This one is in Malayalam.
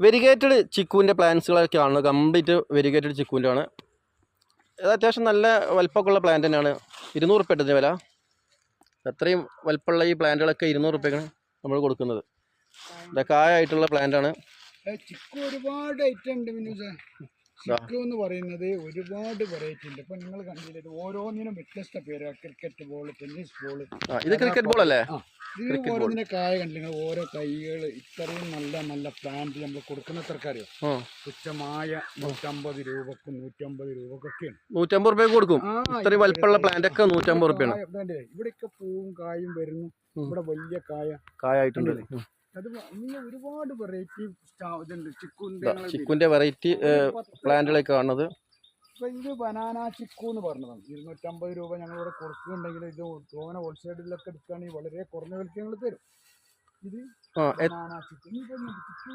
വെരിഗേറ്റഡ് ചിക്കുവിൻ്റെ പ്ലാന്റ്സുകളൊക്കെ ആണ്, കംപ്ലീറ്റ് വെരിഗേറ്റഡ് ചിക്കുവിൻ്റെ ആണ്. ഇത് അത്യാവശ്യം നല്ല വലിപ്പമൊക്കെ ഉള്ള പ്ലാന്റ് തന്നെയാണ്. 200 റുപ്യ ഇതിൻ്റെ വില. അത്രയും വലിപ്പമുള്ള ഈ പ്ലാന്റുകളൊക്കെ 200 റുപ്യക്കാണ് നമ്മൾ കൊടുക്കുന്നത്. കായായിട്ടുള്ള പ്ലാന്റാണ്. ചിക്കു ഒരുപാട് ഐറ്റം ഉണ്ട്. ചിക്കു എന്ന് പറയുന്നത് ഒരുപാട് വെറൈറ്റി ഉണ്ട്. ഇപ്പൊ നിങ്ങൾ കണ്ടില്ലേ, ഓരോന്നിനും വ്യത്യസ്ത പേര്. Cricket ball, tennis ball. ഇത് ക്രിക്കറ്റ് ബോൾ അല്ലേ? ഇതിന് ഓരോന്നിന്റെ കായ കണ്ടില്ല, ഓരോ തൈകൾ. ഇത്രയും നല്ല നല്ല പ്ലാന്റ് നമ്മൾ കൊടുക്കുന്ന തരക്കാരിയോ തുച്ഛമായ 150 രൂപക്കും 150 രൂപക്കൊക്കെയാണ്. 150 റുപ്യ കൊടുക്കും. ഇത്രയും വലിപ്പമുള്ള പ്ലാന്റ് ഒക്കെ 150 റുപ്യാണ്. ഇവിടെയൊക്കെ പൂവും കായും വരുന്നു. ഇവിടെ വലിയ കായായിട്ടുണ്ട്. അത് ഒരുപാട് വെറൈറ്റി ഇതുണ്ട്. ചിക്കുവിന്റെ വെറൈറ്റി പ്ലാന്റുകളൊക്കെ കാണുന്നത്. ഇത് ബനാന ചിക്കു എന്ന് പറഞ്ഞതാണ്. 250 രൂപ ഞങ്ങളിവിടെ കൊടുക്കുന്നുണ്ടെങ്കിൽ ഇത് തോനെ ഹോൾസെയിലൊക്കെ എടുക്കുകയാണെങ്കിൽ വളരെ കുറഞ്ഞ വിലയ്ക്ക് ഞങ്ങൾ തരും. ഇത് ബനാന ചിക്കു.